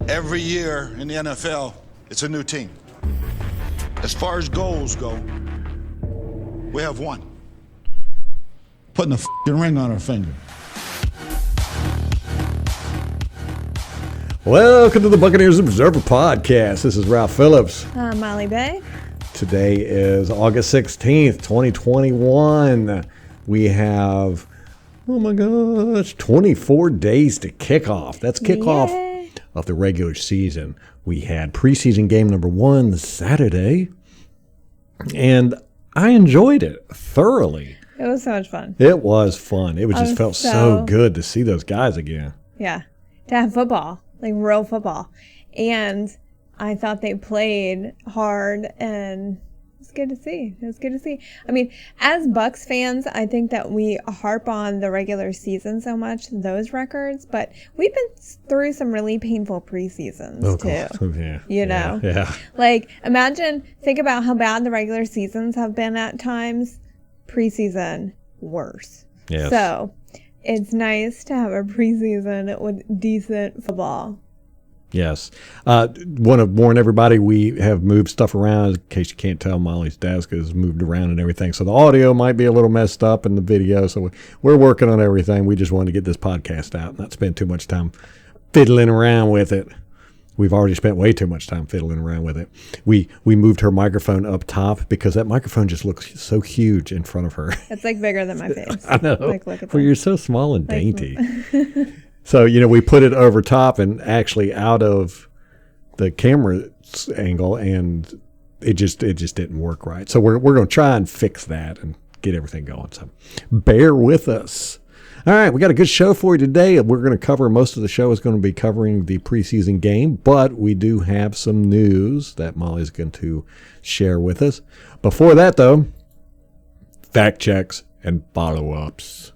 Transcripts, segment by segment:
Every year in the NFL, it's a new team. As far as goals go, we have one. Putting a f***ing ring on our finger. Welcome to the Buccaneers Observer Podcast. This is Ralph Phillips. Molly Bay. Today is August 16th, 2021. We have, 24 days to kick off. That's kickoff of the regular season. We had preseason game number 1 Saturday, and I enjoyed it thoroughly. It was so much fun. It was fun. It just felt so good to see those guys again. Yeah. To have football, like real football. And I thought they played hard, and it's good to see. It was good to see. I mean, as Bucs fans, I think that we harp on the regular season so much, those records, but we've been through some really painful preseasons too. Yeah. You know? Yeah. Like, think about how bad the regular seasons have been at times. Preseason, worse. Yes. So, it's nice to have a preseason with decent football. Yes. Want to warn everybody, we have moved stuff around. In case you can't tell, Molly's desk is moved around and everything. So the audio might be a little messed up in the video. So we're working on everything. We just wanted to get this podcast out, not spend too much time fiddling around with it. We've already spent way too much time fiddling around with it. We moved her microphone up top because that microphone just looks so huge in front of her. It's like bigger than my face. I know. Like, look at that. Well, you're so small and dainty. So, we put it over top and actually out of the camera angle, and it just didn't work right. So we're going to try and fix that and get everything going. So bear with us. All right, we got a good show for you today. We're going to cover, most of the show is going to be covering the preseason game, but we do have some news that Molly's going to share with us. Before that, though, fact checks and follow-ups.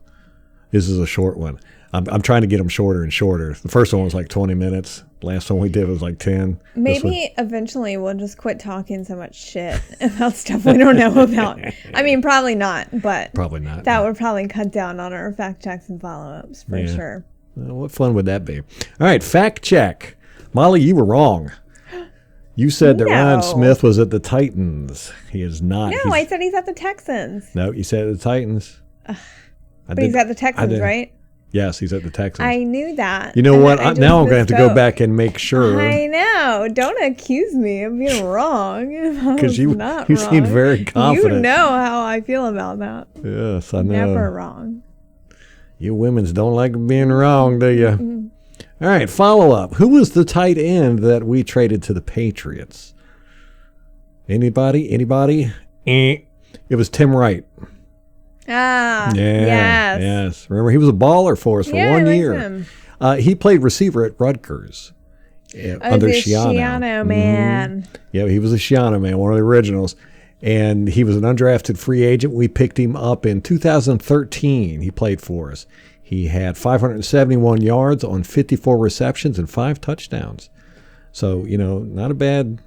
This is a short one. I'm trying to get them shorter and shorter. The first one was like 20 minutes. Last one we did was like 10. Maybe eventually we'll just quit talking so much shit about stuff we don't know about. I mean, probably not, but probably not. That would probably cut down on our fact checks and follow-ups for sure. Well, what fun would that be? All right, fact check. Molly, you were wrong. You said that Ryan Smith was at the Titans. He is not. No, I said he's at the Texans. No, you said the Titans. But he's at the Texans, right? Yes, he's at the Texans. I knew that. You know what? Now I'm going to have to go back and make sure. I know. Don't accuse me of being wrong. Because you seem very confident. You know how I feel about that. Yes, I know. Never wrong. You women's don't like being wrong, do you? Mm-hmm. All right, follow up. Who was the tight end that we traded to the Patriots? Anybody? It was Tim Wright. Ah, yes. Remember, he was a baller for us for 1 year. Him. He played receiver at Rutgers under Schiano. Schiano man. Mm-hmm. Yeah, he was a Schiano man, one of the originals. And he was an undrafted free agent. We picked him up in 2013. He played for us. He had 571 yards on 54 receptions and 5 touchdowns. So, not a bad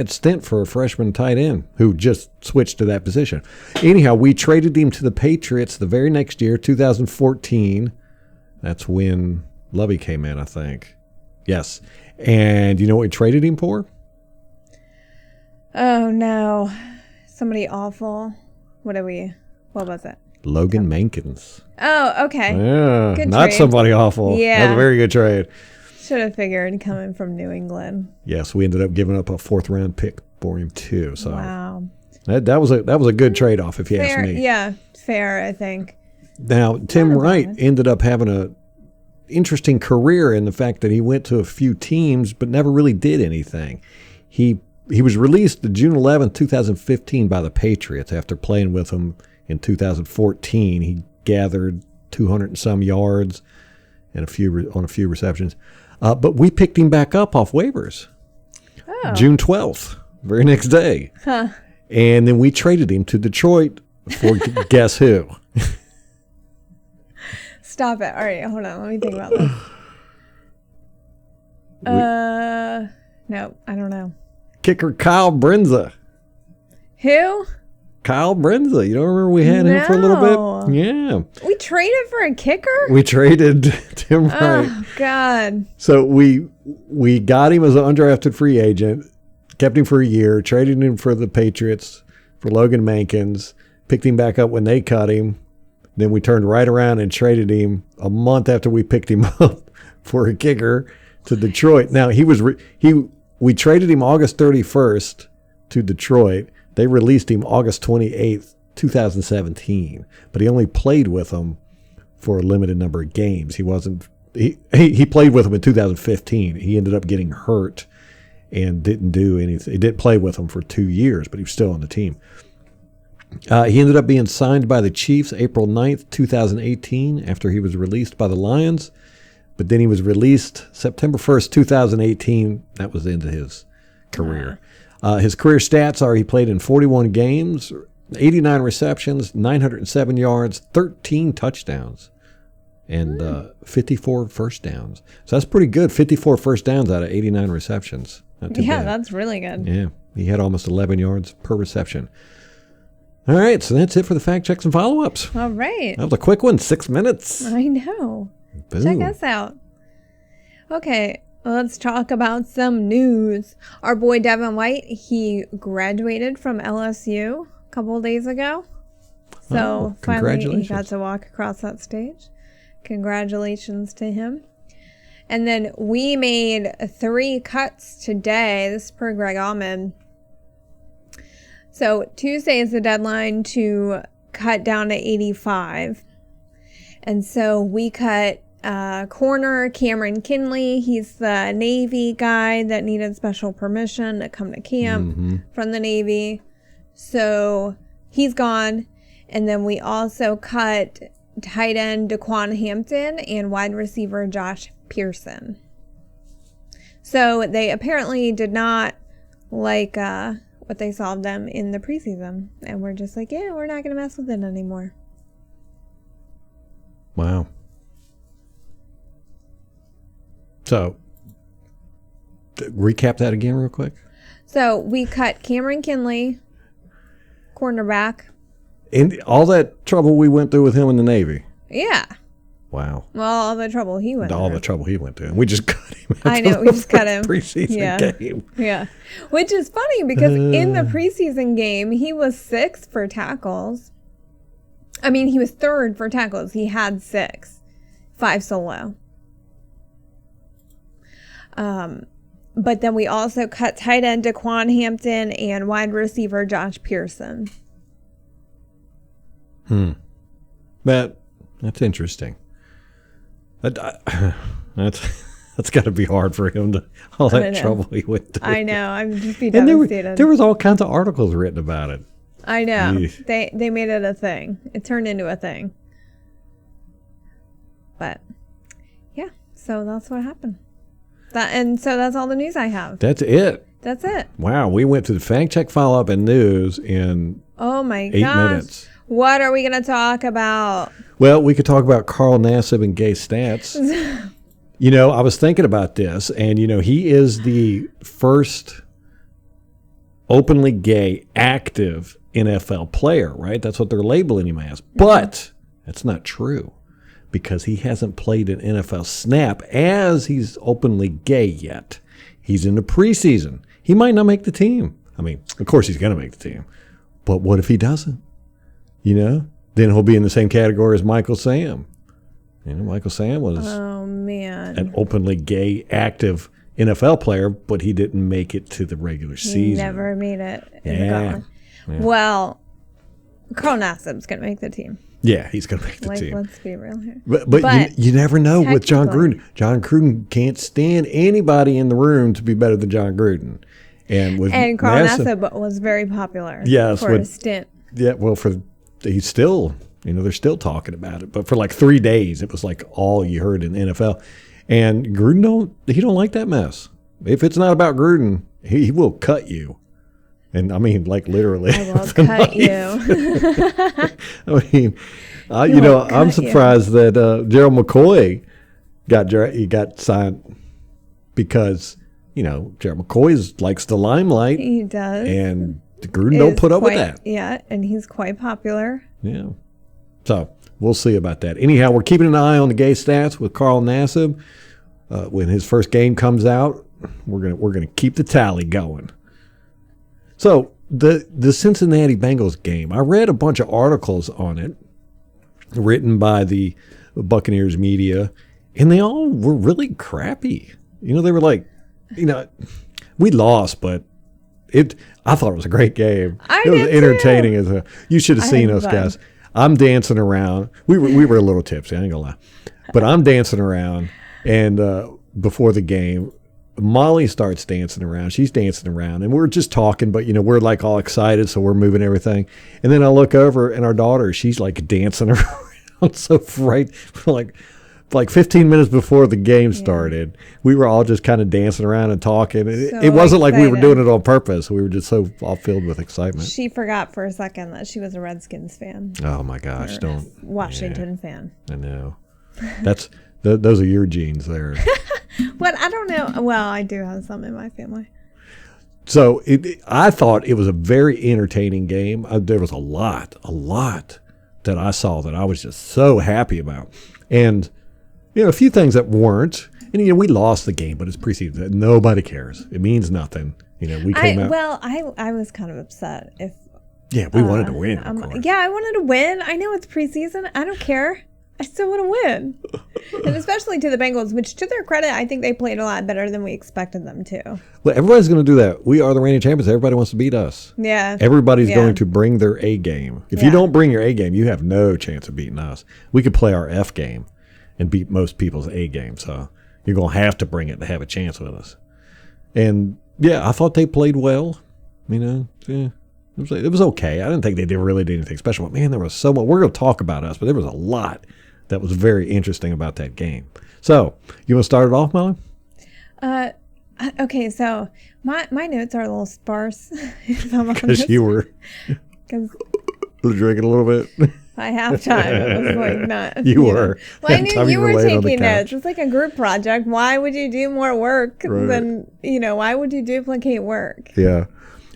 stint for a freshman tight end who just switched to that position. Anyhow, we traded him to the Patriots the very next year, 2014. That's when Lovey came in, I think. Yes. And you know what we traded him for? Oh, no. Somebody awful. What was it? Logan Mankins. Oh, okay. Yeah. Good not trade. Somebody awful. Yeah. That's a very good trade. Should have figured coming from New England. Yes, we ended up giving up a 4th round pick for him too. So wow, that was a good trade off if you ask me. Yeah, fair, I think. Now Tim Wright ended up having a interesting career in the fact that he went to a few teams but never really did anything. He was released June 11th, 2015 by the Patriots after playing with them in 2014. He gathered 200 and some yards and on a few receptions. But we picked him back up off waivers. Oh. June 12th, very next day. Huh. And then we traded him to Detroit for guess who? Stop it. All right, hold on. Let me think about this. No, I don't know. Kicker Kyle Brenza. Who? Kyle Brenza. You don't remember we had him for a little bit? Yeah. We traded for a kicker? We traded Tim Wright. Oh, God. So we got him as an undrafted free agent, kept him for a year, traded him for the Patriots, for Logan Mankins, picked him back up when they cut him. Then we turned right around and traded him a month after we picked him up for a kicker to Detroit. Now, we traded him August 31st to Detroit. They released him August 28th, 2017, but he only played with them for a limited number of games. He played with them in 2015. He ended up getting hurt and didn't do anything. He didn't play with them for 2 years, but he was still on the team. He ended up being signed by the Chiefs April 9th, 2018, after he was released by the Lions. But then he was released September 1st, 2018. That was the end of his career. His career stats are he played in 41 games, 89 receptions, 907 yards, 13 touchdowns, and 54 first downs. So that's pretty good, 54 first downs out of 89 receptions. Not too bad. That's really good. Yeah, he had almost 11 yards per reception. All right, so that's it for the fact checks and follow-ups. All right. That was a quick one, 6 minutes. I know. Boom. Check us out. Okay, let's talk about some news. Our boy Devin White, he graduated from LSU a couple of days ago. So finally he got to walk across that stage. Congratulations to him. And then we made 3 cuts today. This is per Greg Allman. So Tuesday is the deadline to cut down to 85. And so we cut corner Cameron Kinley. He's the Navy guy that needed special permission to come to camp from the Navy. So he's gone. And then we also cut tight end Daquan Hampton and wide receiver Josh Pearson. So they apparently did not like what they saw of them in the preseason. And we're just like, yeah, we're not going to mess with it anymore. Wow. So, recap that again real quick. So we cut Cameron Kinley, cornerback. And all that trouble we went through with him in the Navy. Yeah. Wow. Well, all the trouble he went through. All the trouble he went through. And we just cut him. I know, we just cut him. Preseason game. Yeah. Which is funny because in the preseason game, he was 6th for tackles. I mean, he was 3rd for tackles. He had 6. 5 solo. But then we also cut tight end Daquan Hampton and wide receiver Josh Pearson. That's interesting. That's got to be hard for him to all that trouble he went through. I know. I'm just be and devastated. There was all kinds of articles written about it. I know. They made it a thing. It turned into a thing. But yeah, so that's what happened. So that's all the news I have. That's it. That's it. Wow, we went to the fact check, follow up, and news in 8 minutes. What are we going to talk about? Well, we could talk about Carl Nassib and gay stats. I was thinking about this, and, he is the first openly gay active NFL player, right? That's what they're labeling him as. But that's not true because he hasn't played an NFL snap as he's openly gay yet. He's in the preseason. He might not make the team. I mean, of course he's going to make the team. But what if he doesn't? Then he'll be in the same category as Michael Sam. Michael Sam was an openly gay, active NFL player, but he didn't make it to the regular season. He never made it. Yeah. Well, Carl Nassib's going to make the team. Yeah, he's going to make the team. Let's be real here. But you never know with John Gruden. John Gruden can't stand anybody in the room to be better than John Gruden. And Carl Nassib was very popular for a stint. Yeah, well, he's still, they're still talking about it. But for like 3 days, it was like all you heard in the NFL. And Gruden don't like that mess. If it's not about Gruden, he will cut you. And I mean, like literally. I will cut you. I mean, I'm surprised that Gerald McCoy got signed because, Gerald McCoy likes the limelight. He does. And Gruden don't put up with that. Yeah, and he's quite popular. Yeah. So we'll see about that. Anyhow, we're keeping an eye on the gay stats with Carl Nassib. When his first game comes out, we're gonna keep the tally going. So the Cincinnati Bengals game, I read a bunch of articles on it written by the Buccaneers media, and they all were really crappy. They were like, we lost, but I thought it was a great game. It was entertaining as you should have seen us guys. I'm dancing around. We were a little tipsy, I ain't gonna lie. But I'm dancing around, and before the game, Molly starts dancing around. She's dancing around, and we're just talking, but we're like all excited, so we're moving everything. And then I look over, and our daughter, she's like dancing around so right, like 15 minutes before the game started, we were all just kind of dancing around and talking. It wasn't like we were doing it on purpose. We were just so all filled with excitement. She forgot for a second that she was a Redskins fan. Oh my gosh! Don't Washington fan. I know. Those are your genes there. But I don't know. Well, I do have some in my family. So I thought it was a very entertaining game. There was a lot that I saw that I was just so happy about, and a few things that weren't. And we lost the game, but it's preseason. Nobody cares. It means nothing. We came out. Well, I was kind of upset if. Yeah, we wanted to win. Of course. Yeah, I wanted to win. I know it's preseason. I don't care. I still want to win. And especially to the Bengals, which to their credit, I think they played a lot better than we expected them to. Well, everybody's going to do that. We are the reigning champions. Everybody wants to beat us. Yeah. Everybody's going to bring their A game. If you don't bring your A game, you have no chance of beating us. We could play our F game and beat most people's A game. So you're going to have to bring it to have a chance with us. And, yeah, I thought they played well. It was okay. I didn't think they really did anything special. But, man, there was so much. We're going to talk about us, but there was a lot that was very interesting about that game. So, you want to start it off, Molly? Okay, so my notes are a little sparse, if I'm honest. Because you were drinking a little bit. By halftime, it was like not. You were. Well, I knew you were taking notes. It's like a group project. Why would you do more work than, why would you duplicate work? Yeah.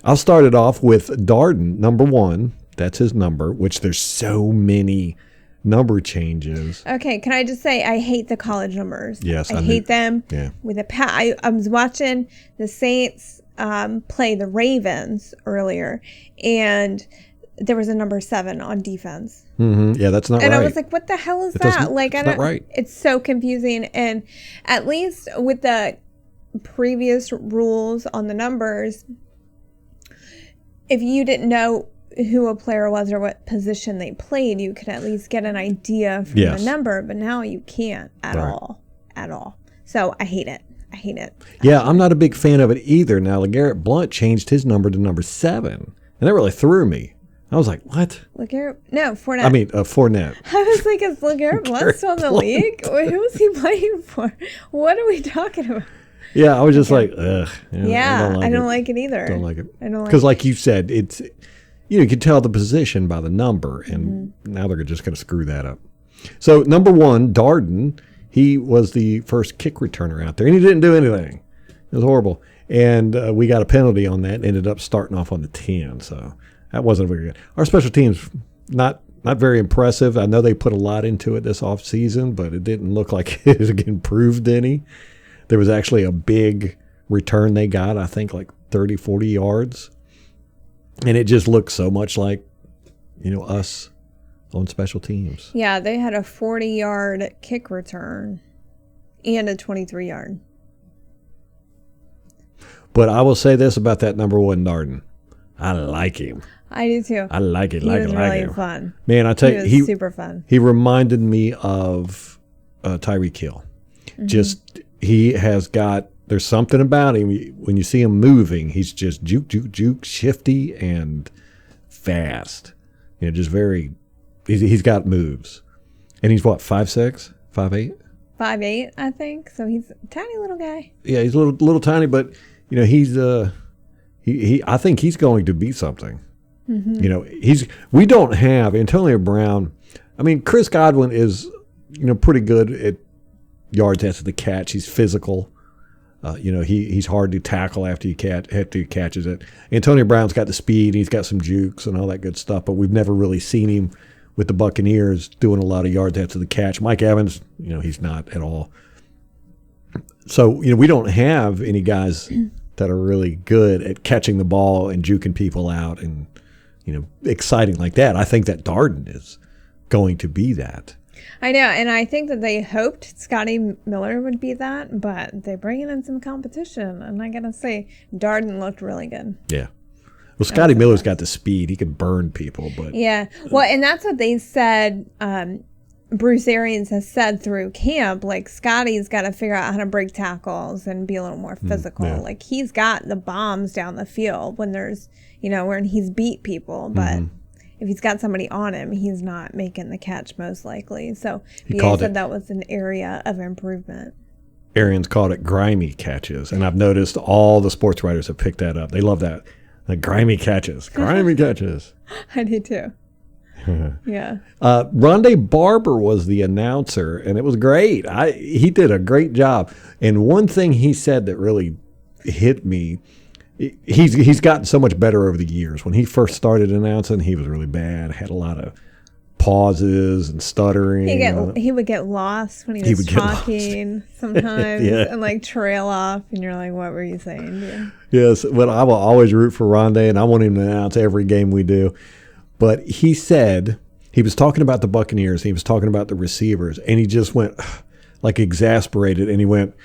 I'll start it off with Darden, number 1. That's his number, which there's so many number changes. Okay, can I just say I hate the college numbers. Yes, I hate them. Yeah. With I was watching the Saints play the Ravens earlier, and there was a number 7 on defense. Mm-hmm. Yeah, that's not right. And I was like, "What the hell is that?" Like, it's not right. It's so confusing. And at least with the previous rules on the numbers, if you didn't know who a player was or what position they played, you could at least get an idea from the number. But now you can't at all. So I hate it. Yeah, I'm not a big fan of it either. Now, Legarrette Blount changed his number to number 7, and that really threw me. I was like, what? Fournette. I mean, Fournette. I was like, is Legarrette Blount still in the league? Who is he playing for? What are we talking about? Yeah, I was just like, ugh. I don't like it either. Don't like it. Because like you said, it's, you can tell the position by the number, and now they're just going to screw that up. So, number 1, Darden, he was the first kick returner out there, and he didn't do anything. It was horrible. And we got a penalty on that and ended up starting off on the 10, so that wasn't very good. Our special teams, not very impressive. I know they put a lot into it this offseason, but it didn't look like it improved any. There was actually a big return they got, I think like 30, 40 yards. And it just looked so much like, us on special teams. Yeah, they had a 40-yard kick return and a 23-yard. But I will say this about that number 1, Darden. I like him. I do too. I like it. He was really him. fun. Man, I tell you, he was super fun. He reminded me of Tyreek Hill. Mm-hmm. Just, there's something about him. When you see him moving, he's just juke, shifty and fast. Just very, he's got moves. And he's what, 5'6", 5'8"? 5'8", I think. So he's a tiny little guy. Yeah, he's a little tiny, but he's I think he's going to be something. Mm-hmm. We don't have Antonio Brown. I mean, Chris Godwin is pretty good at yards after the catch. He's physical. He's hard to tackle after he catches it. Antonio Brown's got the speed. He's got some jukes and all that good stuff, but we've never really seen him with the Buccaneers, doing a lot of yards after the catch. Mike Evans, he's not at all. So, we don't have any guys that are really good at catching the ball and juking people out and, exciting like that. I think that Darden is going to be that. I know, and I think that they hoped Scotty Miller would be that, but they're bringing in some competition, and I gotta say, Darden looked really good. Yeah. Well, Scotty Miller's got the speed. He can burn people, but... Yeah. Well, and that's what they said, Bruce Arians has said through camp, like, Scotty's got to figure out how to break tackles and be a little more physical. Yeah. Like, he's got the bombs down the field when there's, when he's beat people, but... If he's got somebody on him, he's not making the catch most likely. So he said that was an area of improvement. Arians called it grimy catches, and I've noticed all the sports writers have picked that up. They love that. Like grimy catches. Grimy catches. I do too. Yeah. Rondé Barber was the announcer, and it was great. He did a great job. And one thing he said that really hit me, he's gotten so much better over the years. When he first started announcing, he was really bad. Had a lot of pauses and stuttering. He would get lost when he was talking sometimes and like trail off, and you're like, what were you saying, dude? Yes, but I will always root for Rondé, and I want him to announce every game we do. But he said, he was talking about the Buccaneers, he was talking about the receivers, and he just went like exasperated, and he went,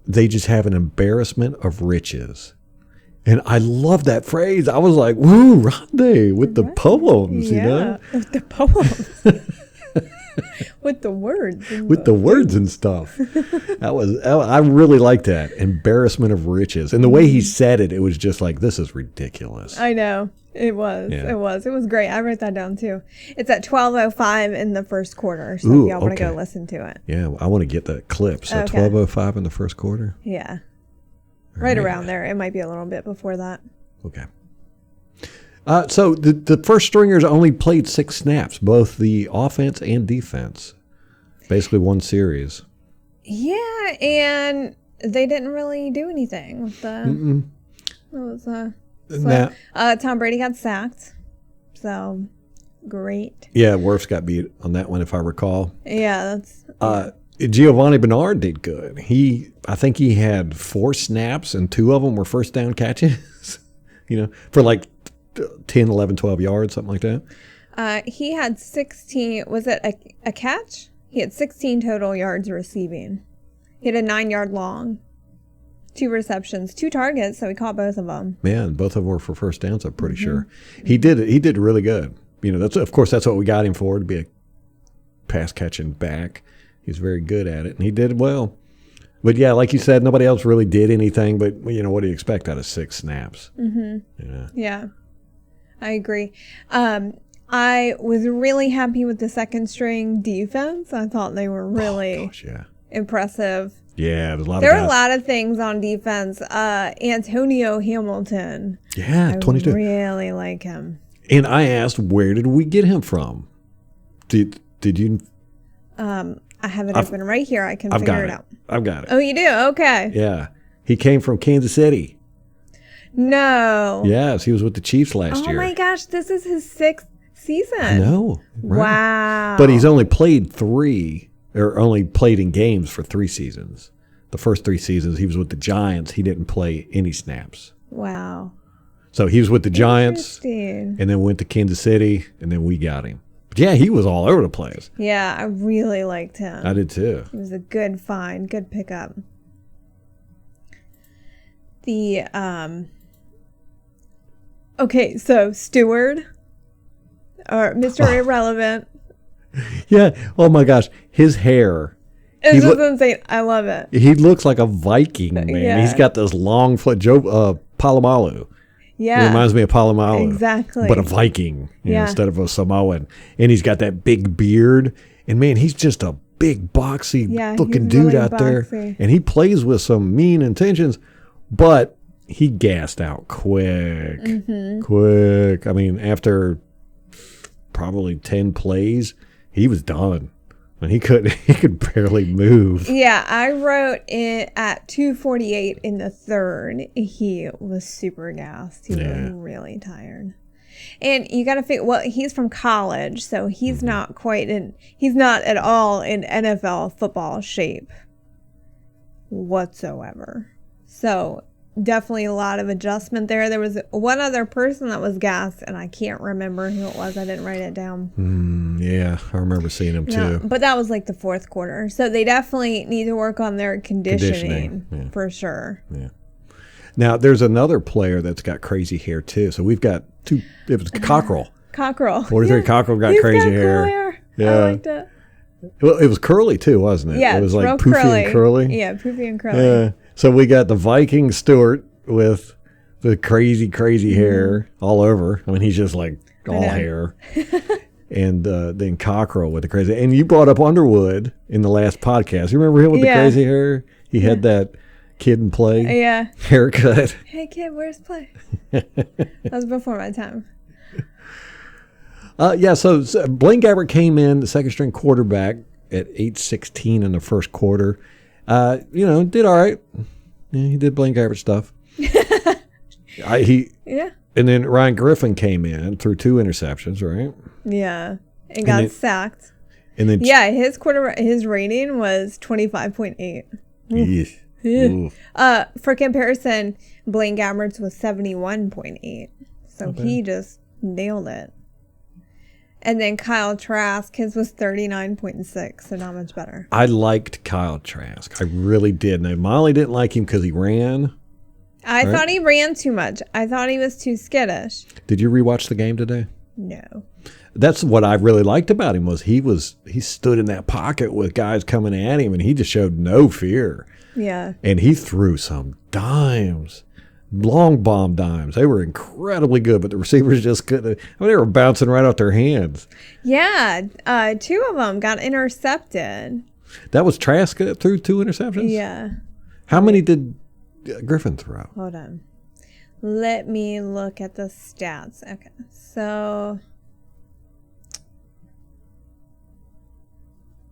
they just have an embarrassment of riches. And I love that phrase. I was like, woo, Rondé, with the poems, with the poems. With the words. With the words and stuff. I really liked that. Embarrassment of riches. And the way he said it, it was just like, this is ridiculous. I know. It was. Yeah. It was great. I wrote that down too. It's at 12:05 in the first quarter. So if y'all want to go listen to it. Yeah, I want to get that clip. So 12:05 in the first quarter? Yeah. Right around there. It might be a little bit before that. Okay. So the first stringers only played 6 snaps, both the offense and defense. Basically one series. Yeah, and they didn't really do anything with the... Tom Brady got sacked. So, great. Yeah, Wirfs got beat on that one, if I recall. Yeah, that's... Giovanni Bernard did good. I think he had 4 snaps, and 2 of them were first down catches, for like 10, 11, 12 yards, something like that. He had 16, was it a catch? He had 16 total yards receiving. He had a 9-yard long, 2 receptions, 2 targets, so he caught both of them. Yeah, and both of them were for first downs, I'm pretty sure. He did really good. That's what we got him for, to be a pass catching back. He's very good at it, and he did well. But, yeah, like you said, nobody else really did anything. But, what do you expect out of 6 snaps? Yeah, I agree. I was really happy with the second-string defense. I thought they were really impressive. Yeah, there were a lot of things on defense. Antonio Hamilton. Yeah, 22. I really like him. And I asked, where did we get him from? Did you... I have it open right here. I can figure it out. I've got it. Oh, you do? Okay. Yeah. He came from Kansas City. No. Yes, he was with the Chiefs last year. Oh, my gosh. This is his 6th season. I know. Right. Wow. But he's only played in games for 3 seasons. The first 3 seasons he was with the Giants. He didn't play any snaps. Wow. So he was with the Giants and then went to Kansas City, and then we got him. But yeah, he was all over the place. Yeah, I really liked him. I did too. He was a good find, good pickup. Okay, so Stewart, or Mr. Irrelevant. Yeah. Oh my gosh, his hair. It's just insane. I love it. He looks like a Viking, man. Yeah. He's got this long foot. Joe Palomalu. Yeah. He reminds me of Palomalu. Exactly. But a Viking instead of a Samoan. And he's got that big beard. And, man, he's just a big, boxy looking dude really out there. And he plays with some mean intentions. But he gassed out quick. Quick. I mean, after probably 10 plays, he was done. And he could barely move. Yeah, I wrote it at 2:48 in the third. He was super gassed. He was really tired. And you got to figure, well, he's from college, so he's not he's not at all in NFL football shape whatsoever. So definitely a lot of adjustment there. There was one other person that was gassed, and I can't remember who it was. I didn't write it down. Yeah, I remember seeing him too. But that was like the fourth quarter. So they definitely need to work on their conditioning. For sure. Yeah. Now, there's another player that's got crazy hair too. So we've got two. It was Cockrell. 43 Cockrell got He's crazy got hair. Cool hair. Yeah. I liked it. Well, it was curly too, wasn't it? Yeah, it was real like poofy and curly. Yeah, poofy and curly. Yeah. So we got the Viking Stewart with the crazy hair all over. I mean, he's just like all hair. And then Cockrell with the crazy. And you brought up Underwood in the last podcast. You remember him with the crazy hair? He had that kid and play haircut. Hey kid, where's play? That was before my time. So Blaine Gabbert came in, the second string quarterback at 8-16 in the first quarter. Did all right. Yeah, he did Blaine Gabbert stuff. And then Ryan Griffin came in, threw 2 interceptions, right? Yeah, and got sacked. And then his rating was 25.8. For comparison, Blaine Gabbert's was 71.8. So he just nailed it. And then Kyle Trask, his was 39.6, so not much better. I liked Kyle Trask. I really did. Now, Molly didn't like him because he ran. I thought he ran too much. I thought he was too skittish. Did you rewatch the game today? No. That's what I really liked about him was he stood in that pocket with guys coming at him, and he just showed no fear. Yeah. And he threw some dimes. Long bomb dimes. They were incredibly good, but the receivers just couldn't. They were bouncing right off their hands. Yeah, 2 of them got intercepted. That was Trask that threw 2 interceptions? Yeah. How many did Griffin throw? Hold on. Let me look at the stats. Okay, so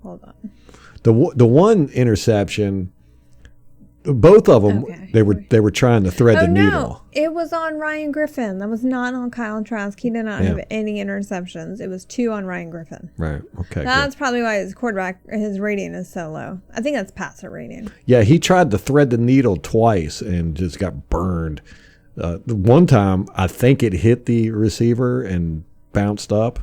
hold on. The one interception. Both of them, they were trying to thread the needle. No, it was on Ryan Griffin. That was not on Kyle Trask. He did not have any interceptions. It was 2 on Ryan Griffin. Right. Okay. That's probably why his rating is so low. I think that's passer rating. Yeah, he tried to thread the needle twice and just got burned. One time, I think it hit the receiver and bounced up.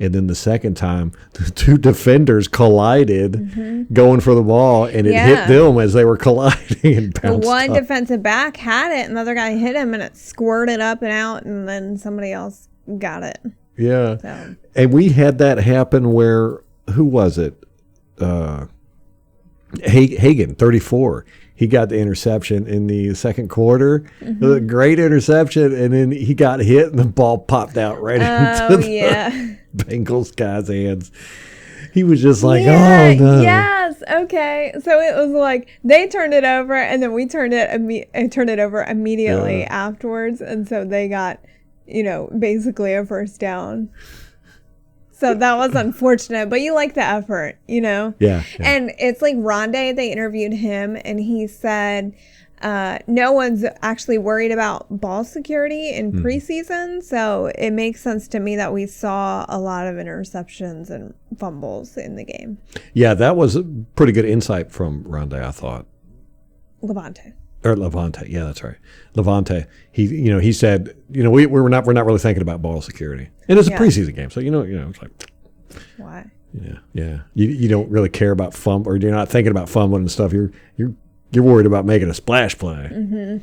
And then the second time, the 2 defenders collided going for the ball, and it hit them as they were colliding and bounced The one up. defensive back had it, and the other guy hit him, and it squirted up and out, and then somebody else got it. Yeah. So. And we had that happen where, who was it? Hagan, 34. He got the interception in the second quarter. It was a great interception, and then he got hit, and the ball popped out right into the Bengals guy's hands. He was just like, oh, no. Yes, okay. So it was like they turned it over, and then we turned it over immediately afterwards, and so they got, basically a first down. So that was unfortunate, but you like the effort, Yeah. And it's like Rondé, they interviewed him, and he said no one's actually worried about ball security in preseason. So it makes sense to me that we saw a lot of interceptions and fumbles in the game. Yeah, that was a pretty good insight from Rondé, I thought. Levante. Yeah, that's right. Levante. He said, we're not really thinking about ball security, and it's a preseason game, so it's like, why? Yeah. You don't really care about fumble, or you're not thinking about fumbling and stuff. You're worried about making a splash play.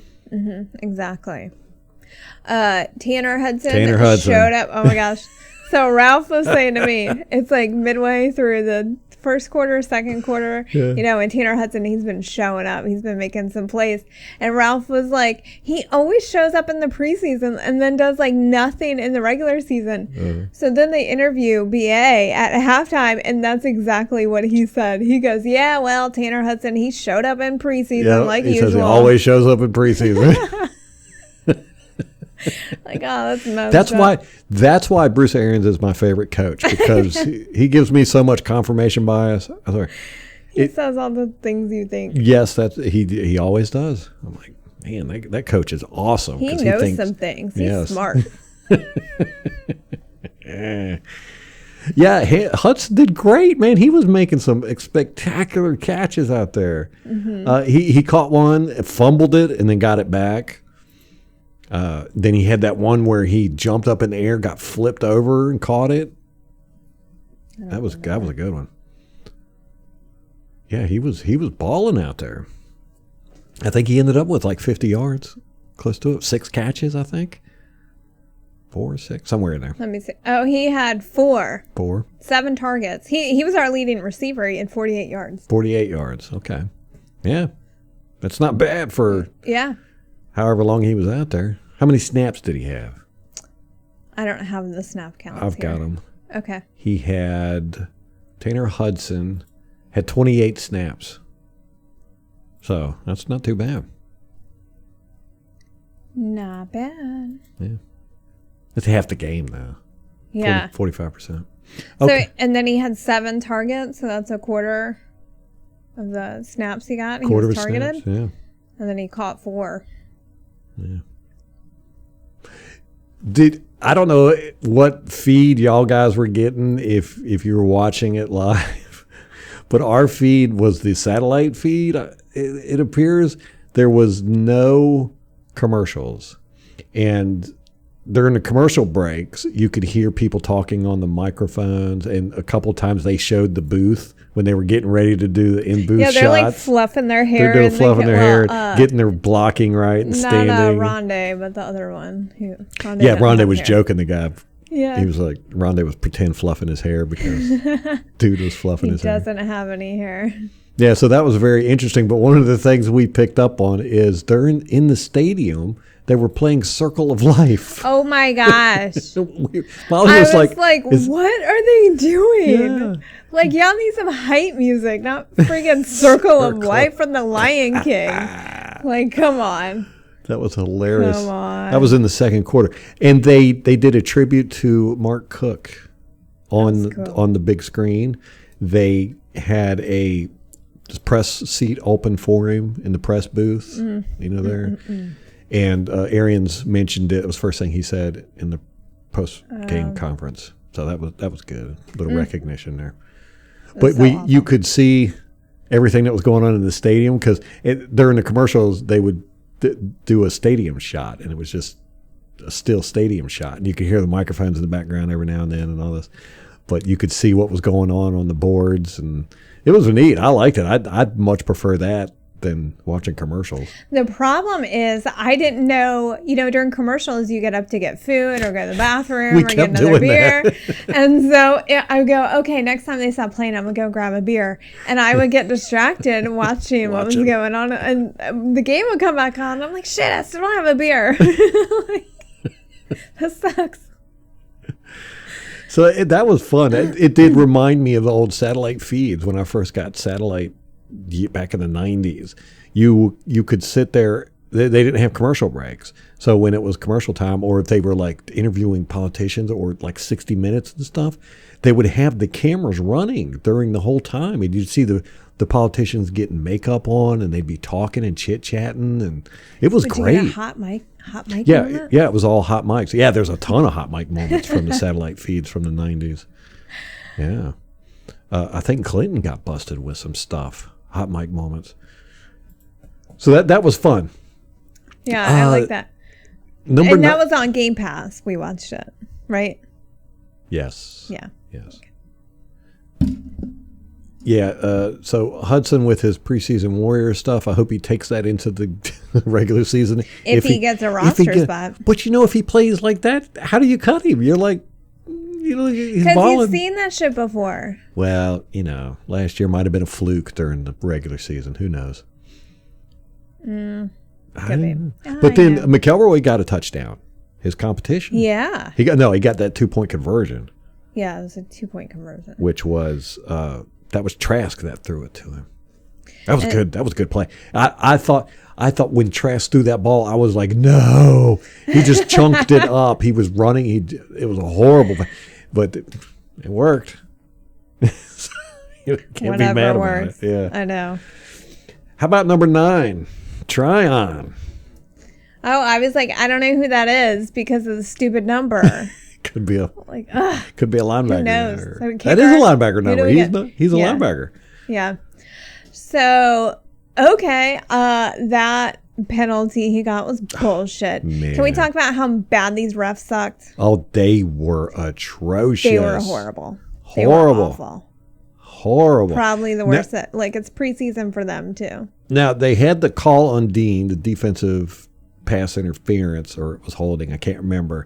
Exactly. Tanner Hudson showed up. Oh my gosh. So Ralph was saying to me, it's like midway through the first quarter, second quarter, and Tanner Hudson, he's been showing up. He's been making some plays. And Ralph was like, he always shows up in the preseason and then does like nothing in the regular season. So then they interview BA at halftime, and that's exactly what he said. He goes, yeah, well, Tanner Hudson, he showed up in preseason like usual. He says he always shows up in preseason. Like, oh, that's messed up. That's why Bruce Arians is my favorite coach, because he gives me so much confirmation bias. He says all the things you think. Yes, he always does. I'm like, man, that coach is awesome. He knows some things. He's smart. Yeah, Hudson did great, man. He was making some spectacular catches out there. He caught one, fumbled it, and then got it back. Then he had that one where he jumped up in the air, got flipped over, and caught it. That was a good one. Yeah, he was balling out there. I think he ended up with like 50 yards, close to it. 6 catches, I think. 4 or 6, somewhere in there. Let me see. Oh, he had 4. 4. 7 targets. He was our leading receiver. He had 48 yards. 48 yards. Okay. Yeah. That's not bad for however long he was out there. How many snaps did he have? I don't have the snap counts I've got them. Okay. He had Tanner Hudson had 28 snaps. So that's not too bad. Not bad. Yeah. It's half the game now. Yeah. 45%. Okay. So, and then he had 7 targets, so that's a quarter of the snaps he got. Quarter he was of targeted. Snaps, yeah. And then he caught 4. Yeah. I don't know what feed y'all guys were getting if you were watching it live, but our feed was the satellite feed. It appears there was no commercials, and during the commercial breaks, you could hear people talking on the microphones, and a couple of times they showed the booth when they were getting ready to do the in-booth shots. Yeah, they're like fluffing their hair. They're fluffing their hair, getting their blocking right and standing. Not Rondé, but the other one. Rondé was joking, the guy. Yeah. He was like, Rondé was pretend fluffing his hair because dude was fluffing his hair. He doesn't have any hair. Yeah, so that was very interesting. But one of the things we picked up on is in the stadium, they were playing Circle of Life. Oh my gosh. Molly was like what are they doing? Yeah. Like, y'all need some hype music, not friggin' Circle of Life from the Lion King. Like, come on. That was hilarious. Come on. That was in the second quarter. And they did a tribute to Mark Cook on the big screen. They had a press seat open for him in the press booth, there. And Arians mentioned it. It was the first thing he said in the post-game conference. So that was good. A little recognition there. But you could see everything that was going on in the stadium because during the commercials they would do a stadium shot, and it was just a still stadium shot, and you could hear the microphones in the background every now and then and all this. But you could see what was going on the boards, and it was neat. I liked it. I'd much prefer that than watching commercials. The problem is I didn't know, during commercials you get up to get food or go to the bathroom or get another beer. And so I would go, okay, next time they stop playing, I'm going to go grab a beer. And I would get distracted watching what was going on. And the game would come back on. I'm like, shit, I still don't have a beer. That sucks. So that was fun. It did remind me of the old satellite feeds when I first got satellite back in the 90s. You could sit there. They didn't have commercial breaks. So when it was commercial time, or if they were like interviewing politicians or like 60 Minutes and stuff, they would have the cameras running during the whole time. And you'd see the politicians getting makeup on, and they'd be talking and chit-chatting, and it was great. You get a hot mic Yeah, it was all hot mics. Yeah, there's a ton of hot mic moments from the satellite feeds from the 90s. Yeah. I think Clinton got busted with some stuff, hot mic moments. So that was fun. Yeah, I like that. That was on Game Pass. We watched it, right? Yes. Yeah. Yes. Okay. Yeah, so Hudson with his preseason Warrior stuff, I hope he takes that into the regular season. If he gets a roster spot. But if he plays like that, how do you cut him? You're like, he's balling. Because he's seen that shit before. Well, last year might have been a fluke during the regular season. Who knows? Could be. But then McElroy got a touchdown. His competition. Yeah. He got that 2-point conversion. Yeah, it was a 2-point conversion. Which was that was Trask that threw it to him. That was good. That was a good play. I thought when Trask threw that ball, I was like, no. He just chunked it up. He was running. It was a horrible play. But it worked. You can't Whatever be mad works. about it. Yeah. I know. How about number 9? Tryon. Oh, I was like, I don't know who that is because of the stupid number. Could be a Like, linebacker. Who knows? That is a linebacker number. He's a Yeah. linebacker. Yeah. So, okay, that penalty he got was bullshit. Man. Can we talk about how bad these refs sucked? Oh, they were atrocious. They were horrible. They Horrible. were awful. Horrible. Probably the worst. It's preseason for them too. Now, they had the call on Dean, the defensive pass interference, or it was holding, I can't remember.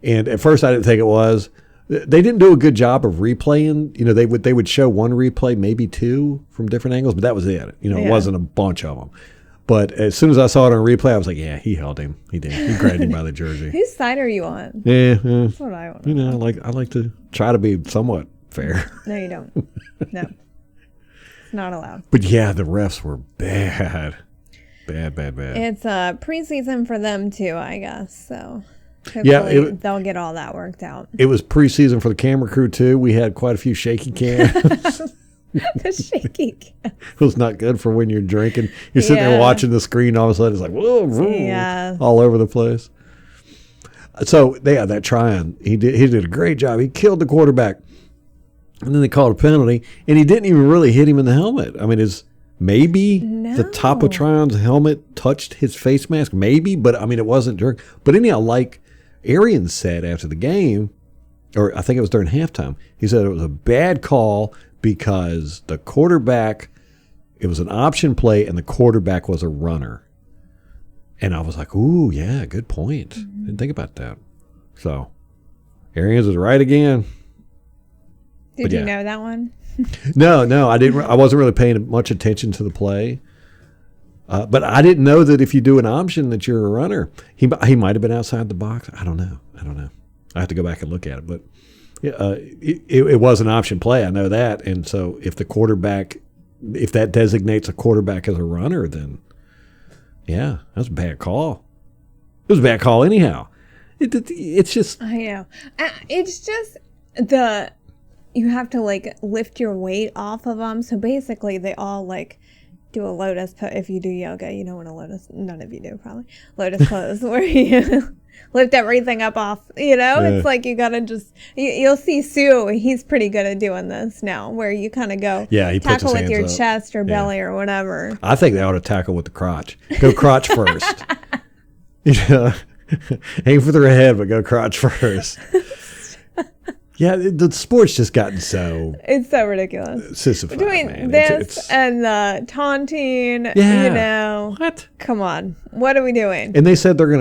And at first I didn't think it was. They didn't do a good job of replaying. You know, they would show one replay, maybe two from different angles, but that was it. You know, It wasn't a bunch of them. But as soon as I saw it on replay, I was like, yeah, he held him. He did. He grabbed him by the jersey. Whose side are you on? Yeah. That's what I want. You know, I like to try to be somewhat fair. No, you don't. No. It's not allowed. But yeah, the refs were bad. Bad. It's preseason for them too, I guess. So hopefully they'll get all that worked out. It was preseason for the camera crew too. We had quite a few shaky cams. The shaky cam. It was not good for when you're drinking. You're sitting there watching the screen, all of a sudden it's like, whoa, all over the place. So, that try-on, he did a great job. He killed the quarterback. And then they called a penalty, and he didn't even really hit him in the helmet. I mean, the top of Tryon's helmet touched his face mask? Maybe, but I mean, it wasn't during. But anyhow, like Arians said after the game, or I think it was during halftime, he said it was a bad call because the quarterback, it was an option play, and the quarterback was a runner. And I was like, ooh, yeah, good point. Didn't think about that. So, Arians was right again. Did you know that one? No, I didn't. I wasn't really paying much attention to the play, but I didn't know that if you do an option that you're a runner. He might have been outside the box. I don't know. I have to go back and look at it, but it was an option play. I know that, and so if that designates a quarterback as a runner, then yeah, that's a bad call. It was a bad call anyhow. It's just. I know. It's just you have to lift your weight off of them. So basically they all do a lotus pose. If you do yoga, you know what a lotus, none of you do probably, lotus pose where you lift everything up off, it's like you gotta just, you'll see Sue, he's pretty good at doing this now, where you kind of go he tackle puts his with your hands up. chest or belly or whatever. I think they ought to tackle with the crotch. Go crotch first. Aim for their head, but go crotch first. Yeah, the sport's just gotten so... It's so ridiculous. Sissified, Between man. this and the taunting, What? Come on. What are we doing? And they said they're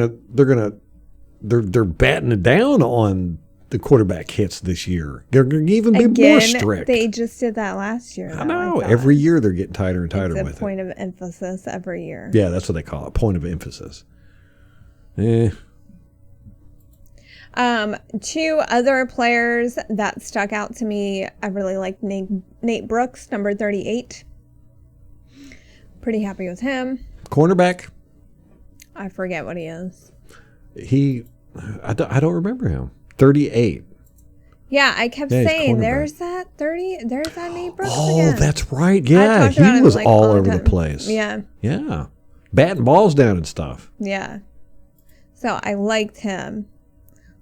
batting it down on the quarterback hits this year. They're going to even be more strict. They just did that last year. I know. Every year they're getting tighter and tighter with it. It's a point of emphasis every year. Yeah, that's what they call it. Point of emphasis. Two other players that stuck out to me, I really liked Nate Brooks, number 38. Pretty happy with him. Cornerback? I forget what he is. I don't remember him. 38. Yeah, I kept saying, there's that Nate Brooks again. Oh, that's right. Yeah, he was all over the place. Yeah. Yeah. Batting balls down and stuff. Yeah. So I liked him.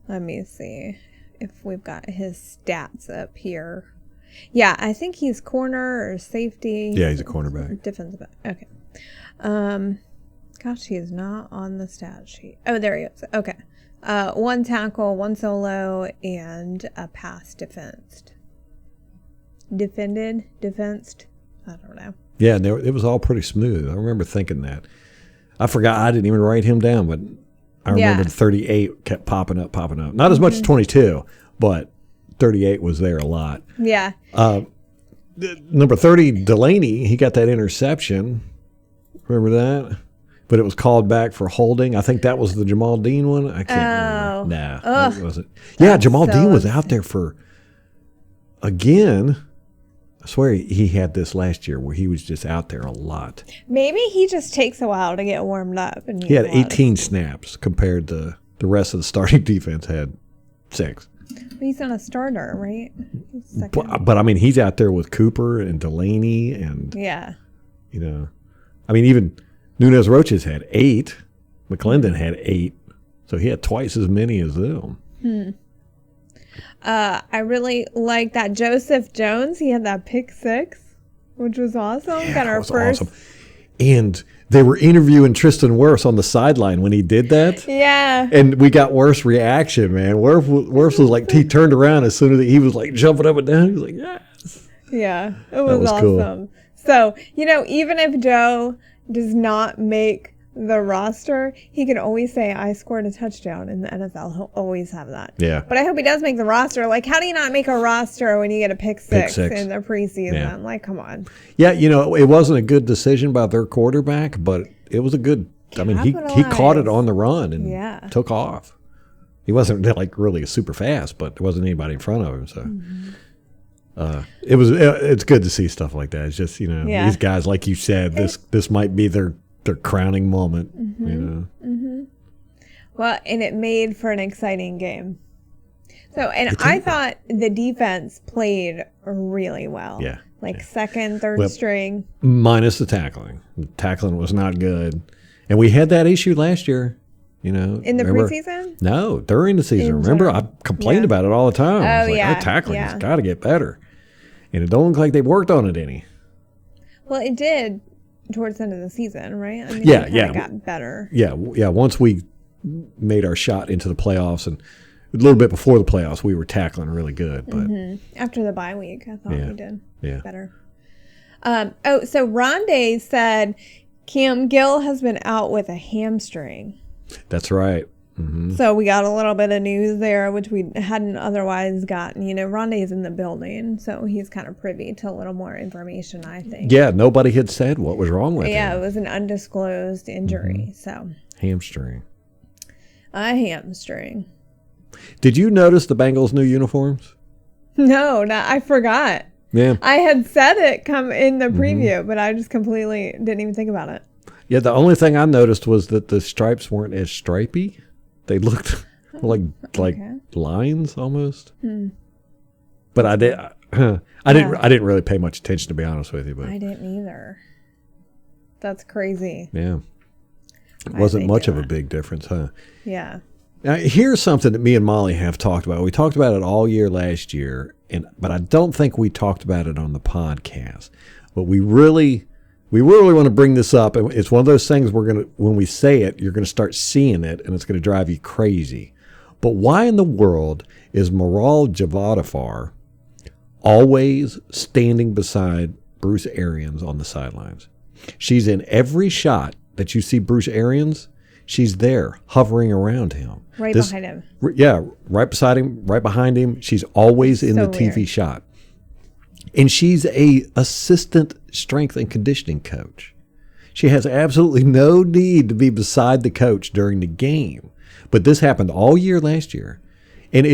Let me see if we've got his stats up here. Yeah, I think he's corner or safety. Yeah, he's a cornerback. Defensive back. Okay. Gosh, he's not on the stat sheet. Oh, there he is. Okay. 1 tackle, 1 solo, and a pass defensed. Defensed? I don't know. Yeah, it was all pretty smooth. I remember thinking that. I forgot. I didn't even write him down, but I remember the 38 kept popping up. Not as much as 22, but 38 was there a lot. Yeah. Number 30, Delaney, he got that interception. Remember that? But it was called back for holding. I think that was the Jamal Dean one. I can't remember. Nah, it wasn't. Yeah, Jamal Dean was out there for, again, I swear he had this last year where he was just out there a lot. Maybe he just takes a while to get warmed up. And he had 18 snaps compared to the rest of the starting defense had 6. He's not a starter, right? But I mean, he's out there with Cooper and Delaney and, I mean, even Nunez Roches had 8, McClendon had 8, so he had twice as many as them. I really like that Joseph Jones. He had that pick 6, which was awesome. Yeah, Got our first. awesome. And they were interviewing Tristan Wirfs on the sideline when he did that. Yeah. And we got Wirfs' reaction, man. Wirfs was like, he turned around as soon as he was like jumping up and down. He was like, yes. Yeah, it was was awesome. cool. So, even if Joe does not make the roster, he can always say, I scored a touchdown in the NFL. He'll always have that. Yeah. But I hope he does make the roster. Like, how do you not make a roster when you get a pick six in the preseason? Yeah. Like, come on. Yeah, it wasn't a good decision by their quarterback, but it was a good, he caught it on the run and took off. He wasn't like really super fast, but there wasn't anybody in front of him, so. It's good to see stuff like that. It's just, these guys, like you said, this might be their crowning moment, Well, and it made for an exciting game. So, and I thought the defense played really well. Yeah. Second, third string. Minus the tackling. The tackling was not good. And we had that issue last year, In the preseason? No, during the season. Remember, I complained about it all the time. I was like, our tackling has got to get better. And it don't look like they've worked on it any. Well, it did towards the end of the season, right? I mean, it got better. Yeah. Once we made our shot into the playoffs, and a little bit before the playoffs, we were tackling really good. But after the bye week, I thought we did better. So Rondé said Cam Gill has been out with a hamstring. That's right. Mm-hmm. So we got a little bit of news there, which we hadn't otherwise gotten. Rondé's in the building, so he's kind of privy to a little more information, I think. Yeah, nobody had said what was wrong with him. Yeah, it was an undisclosed injury. So hamstring. A hamstring. Did you notice the Bengals' new uniforms? No, I forgot. Yeah. I had said it come in the preview, but I just completely didn't even think about it. Yeah, the only thing I noticed was that the stripes weren't as stripy. They looked like lines almost. But I didn't really pay much attention, to be honest with you. But I didn't either. That's crazy. Yeah. It wasn't much of a big difference, huh? Yeah. Now, here's something that me and Molly have talked about. We talked about it all year last year, but I don't think we talked about it on the podcast. But we really want to bring this up. And it's one of those things when we say it, you're going to start seeing it, and it's going to drive you crazy. But why in the world is Maral Javadafar always standing beside Bruce Arians on the sidelines? She's in every shot that you see Bruce Arians. She's there, hovering around him. Behind him. Yeah, right beside him, right behind him. She's always in the TV shot. And she's a assistant strength and conditioning coach. She has absolutely no need to be beside the coach during the game. But this happened all year last year. And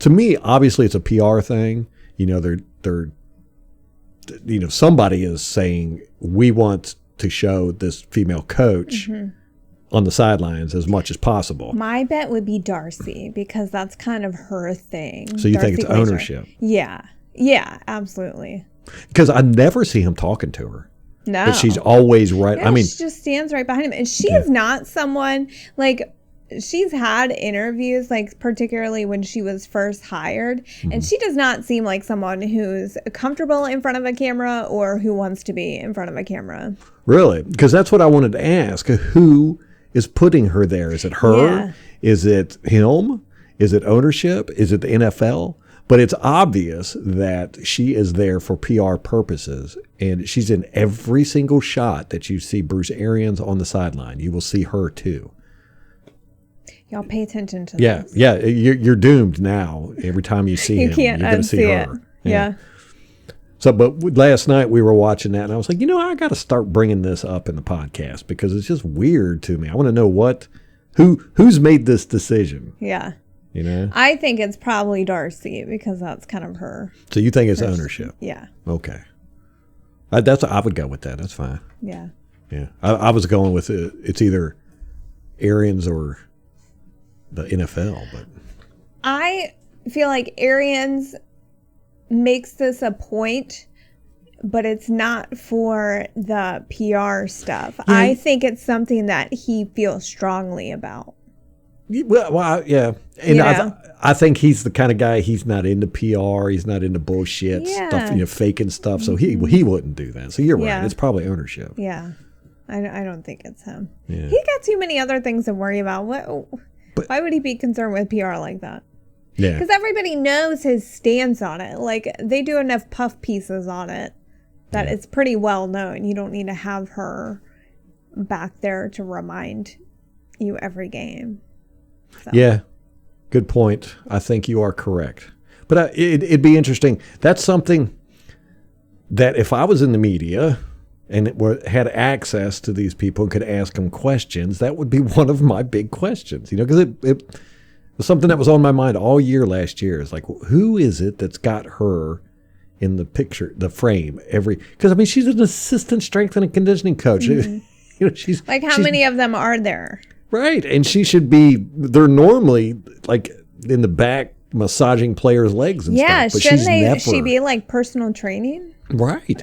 to me, obviously it's a PR thing. Somebody is saying, we want to show this female coach on the sidelines as much as possible. My bet would be Darcy, because that's kind of her thing. So you think it's ownership? Yeah. Yeah, absolutely. Because I never see him talking to her. No. But she's always right. Yeah, she just stands right behind him. And she is not someone, she's had interviews, particularly when she was first hired, and she does not seem like someone who's comfortable in front of a camera or who wants to be in front of a camera. Really? Because that's what I wanted to ask. Who is putting her there? Is it her? Yeah. Is it him? Is it ownership? Is it the NFL? But it's obvious that she is there for PR purposes, and she's in every single shot that you see Bruce Arians on the sideline. You will see her too. Y'all pay attention to this. Yeah. You're doomed now. Every time you see him, you're going to see her. Yeah. So, but last night we were watching that, and I was like, I got to start bringing this up in the podcast because it's just weird to me. I want to know who's made this decision. Yeah. I think it's probably Darcy, because that's kind of her. So you think it's ownership? Yeah. Okay. I would go with that. That's fine. Yeah. Yeah. I was going with it's either Arians or the NFL, but I feel like Arians makes this a point but it's not for the PR stuff. I think it's something that he feels strongly about. Well, yeah. And I think he's the kind of guy, he's not into PR. He's not into bullshit stuff, faking stuff. So he wouldn't do that. So you're right. It's probably ownership. Yeah. I don't think it's him. Yeah. He got too many other things to worry about. Why would he be concerned with PR like that? Yeah. Because everybody knows his stance on it. Like, they do enough puff pieces on it that it's pretty well known. You don't need to have her back there to remind you every game. So. Yeah. Good point. I think you are correct. But it'd be interesting. That's something that if I was in the media and had access to these people and could ask them questions, that would be one of my big questions, because it was something that was on my mind all year last year. It's like, who is it that's got her in the picture, the frame, because she's an assistant strength and conditioning coach. Mm-hmm. She's like, how many of them are there? Right. And they're normally like in the back massaging players' legs and stuff. But shouldn't she be like personal training? Right.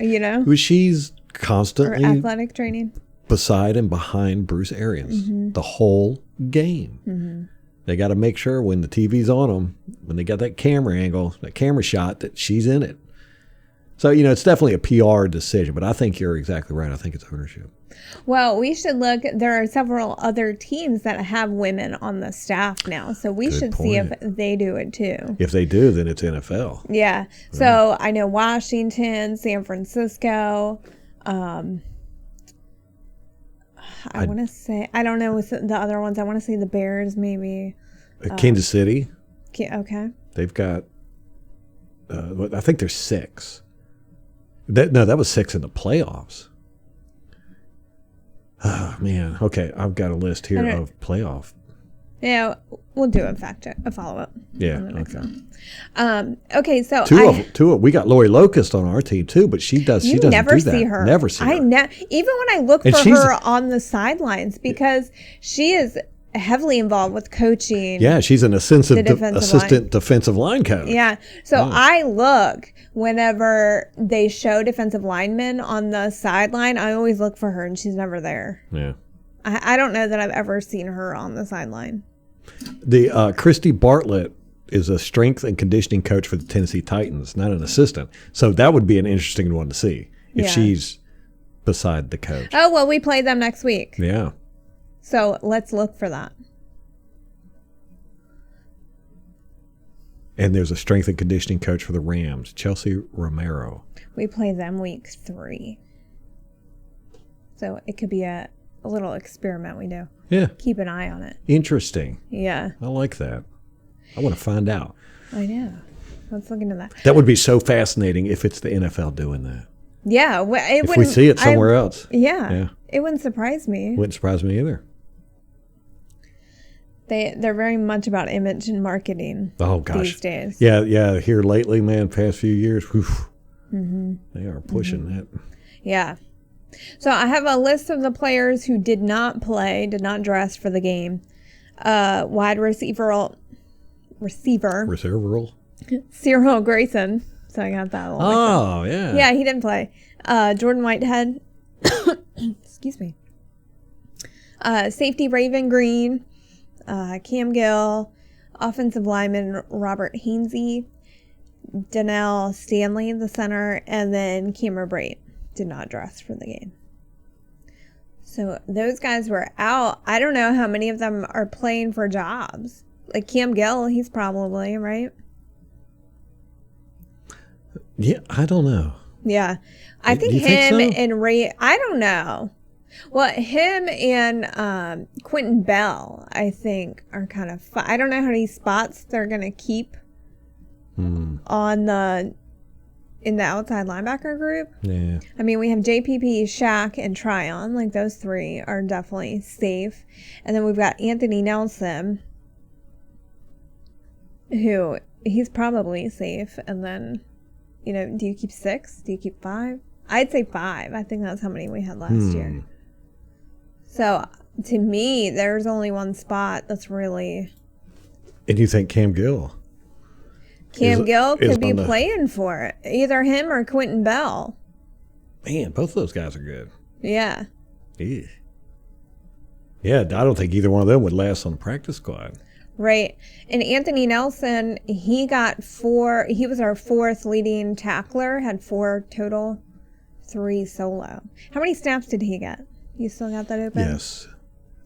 She's constantly or athletic training beside and behind Bruce Arians the whole game. Mm-hmm. They got to make sure when the TV's on them, when they got that camera angle, that camera shot, that she's in it. So, it's definitely a PR decision, but I think you're exactly right. I think it's ownership. Well, we should look. There are several other teams that have women on the staff now, so we should see if they do it too. If they do, then it's NFL. Yeah. So I know Washington, San Francisco. I want to say, I don't know with the other ones. I want to say the Bears, maybe. Kansas City. Okay. They've got, I think there's 6. That was 6 in the playoffs. Oh, man. Okay, I've got a list here of playoff. Yeah, we'll do a follow-up. Yeah, okay. Okay, so two of we got Lori Locust on our team too, but she doesn't do that. Never see her. Even when I look for her on the sidelines, because she is heavily involved with coaching. Yeah, she's an assistant defensive line coach. Yeah, so I look whenever they show defensive linemen on the sideline. I always look for her, and she's never there. Yeah, I don't know that I've ever seen her on the sideline. The Christy Bartlett is a strength and conditioning coach for the Tennessee Titans, not an assistant. So that would be an interesting one to see if she's beside the coach. Oh, well, we play them next week. Yeah. So let's look for that. And there's a strength and conditioning coach for the Rams, Chelsea Romero. We play them week 3. So it could be a little experiment we do. Yeah. Keep an eye on it. Interesting. Yeah. I like that. I want to find out. I know. Let's look into that. That would be so fascinating if it's the NFL doing that. Yeah. If we see it somewhere else. Yeah. It wouldn't surprise me. Wouldn't surprise me either. They're very much about image and marketing. Oh, gosh. These days. Yeah. Here lately, man, past few years, they are pushing that. Yeah. So I have a list of the players who did not dress for the game. Wide receiver. Cyril Grayson. So I got that one. Oh, yeah. Yeah, he didn't play. Jordan Whitehead. Excuse me. Safety Raven Green. Cam Gill. Offensive lineman Robert Hainsey. Donnell Stanley, the center. And then Cameron Brate did not dress for the game. So those guys were out. I don't know how many of them are playing for jobs. Like Cam Gill, he's probably, right? Yeah, I don't know. Yeah. I think him and Ray, I don't know. Well, him and Quentin Bell, I think, are kind of fun. I don't know how many spots they're going to keep in the outside linebacker group. Yeah. I mean, we have JPP, Shaq, and Tryon. Like, those 3 are definitely safe. And then we've got Anthony Nelson, who he's probably safe. And then, do you keep 6? Do you keep 5? I'd say 5. I think that's how many we had last year. So, to me, there's only one spot that's really... And you think Cam Gill? Cam Gill could be playing for it. Either him or Quentin Bell. Man, both of those guys are good. Yeah. Yeah. Yeah, I don't think either one of them would last on the practice squad. Right. And Anthony Nelson, he got 4. He was our 4th leading tackler, had 4 total, 3 solo. How many snaps did he get? You still got that open? Yes.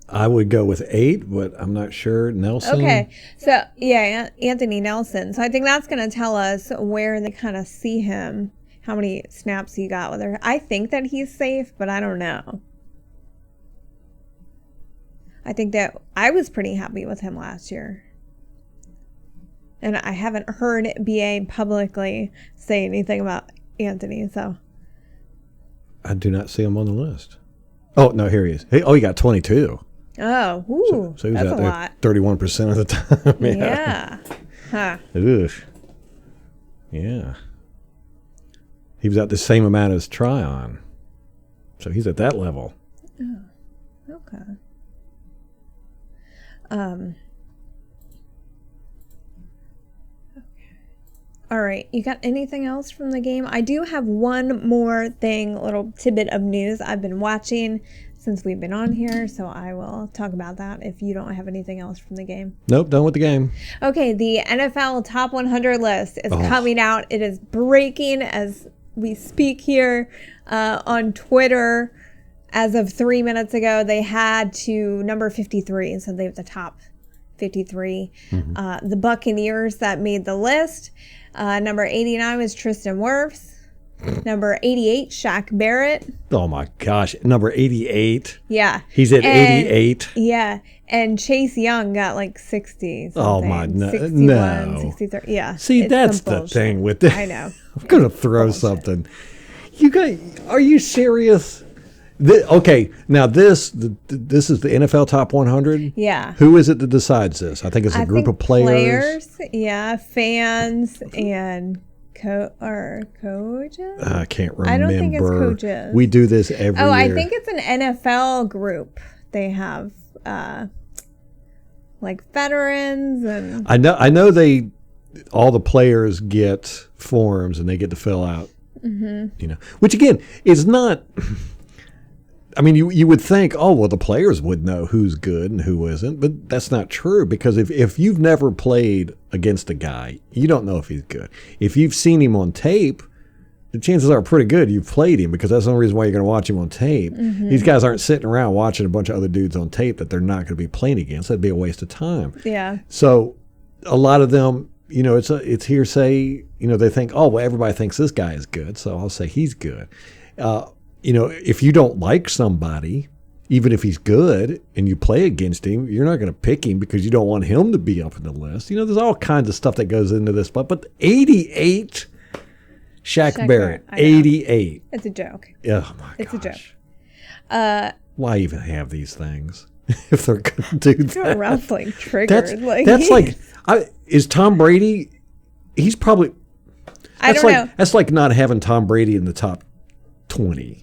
I would go with 8, but I'm not sure. Nelson? Okay. So, yeah, Anthony Nelson. So I think that's going to tell us where they kind of see him, how many snaps he got. Whether I think that he's safe, but I don't know. I think that I was pretty happy with him last year. And I haven't heard BA publicly say anything about Anthony, so. I do not see him on the list. Oh, no, here he is. He got 22. Oh, ooh, so he was that's out a there lot. 31% of the time. Yeah. Huh. Ugh. Yeah. He was at the same amount as Tryon. So he's at that level. Oh, okay. All right. You got anything else from the game? I do have one more thing, a little tidbit of news I've been watching since we've been on here, so I will talk about that if you don't have anything else from the game. Nope, done with the game. Okay, the NFL Top 100 list is coming out. It is breaking as we speak here on Twitter. As of 3 minutes ago, they had to number 53, so they have the top 53. Mm-hmm. The Buccaneers that made the list. Number 89 was Tristan Wirfs. Number 88, Shaq Barrett. Oh my gosh, number 88. Yeah. He's at 88. Yeah, and Chase Young got like 60 something. Oh my, 61, no. 63. Yeah. See, that's the thing with this. I know. I'm going to throw something. You guys, are you serious? Okay, now this is the NFL Top 100? Yeah. Who is it that decides this? I think it's a group of players. Yeah, fans and coaches? I can't remember. I don't think it's coaches. We do this every year. Oh, I think it's an NFL group. They have like veterans and I know all the players get forms and they get to fill out. Mm-hmm. Which again is not. I mean, you would think, oh, well, the players would know who's good and who isn't, but that's not true because if you've never played against a guy, you don't know if he's good. If you've seen him on tape, the chances are pretty good you've played him because that's the only reason why you're going to watch him on tape. Mm-hmm. These guys aren't sitting around watching a bunch of other dudes on tape that they're not going to be playing against. That'd be a waste of time. Yeah. So a lot of them, it's hearsay. They think, oh, well, everybody thinks this guy is good, so I'll say he's good. If you don't like somebody, even if he's good and you play against him, you're not going to pick him because you don't want him to be up in the list. There's all kinds of stuff that goes into this. But 88, Shaq Barrett, 88. It's a joke. Oh, my gosh. It's a joke. Why even have these things if they're going to do that? You're roughly triggered. That's like, is Tom Brady, he's probably, I don't know. That's like not having Tom Brady in the top 20.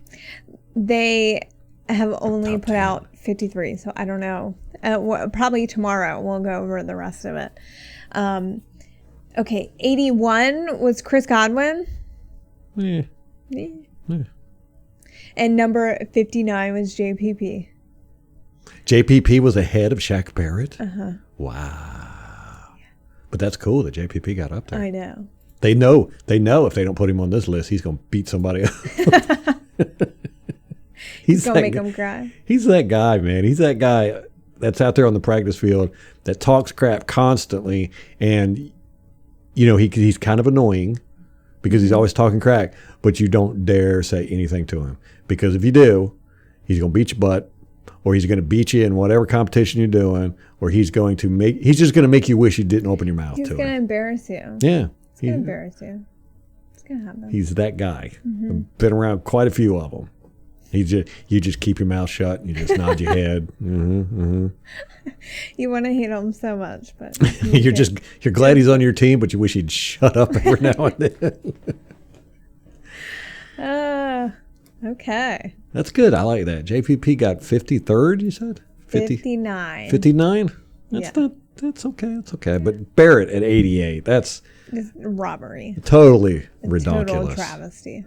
They have only put out 53, so I don't know. Probably tomorrow we'll go over the rest of it. Okay, 81 was Chris Godwin. Yeah. And number 59 was JPP. JPP was ahead of Shaq Barrett? Uh-huh. Wow. Yeah. But that's cool that JPP got up there. I know. They know if they don't put him on this list, he's going to beat somebody up. He's going to make him cry. He's that guy, man. He's that guy that's out there on the practice field that talks crap constantly. And, he's kind of annoying because he's always talking crap, but you don't dare say anything to him. Because if you do, he's going to beat your butt or he's going to beat you in whatever competition you're doing or he's just going to make you wish you didn't open your mouth to him. He's going to embarrass you. Yeah. He's going to embarrass you. It's going to happen. He's that guy. Mm-hmm. I've been around quite a few of them. You just keep your mouth shut and you just nod your head. Mm-hmm, mm-hmm. You want to hate him so much, but you're glad he's on your team, but you wish he'd shut up every now and then. Okay. That's good. I like that. JPP got 53rd. You said 59. 59. That's okay. That's okay. But Barrett at 88. That's it's robbery. Totally a ridiculous. Total travesty.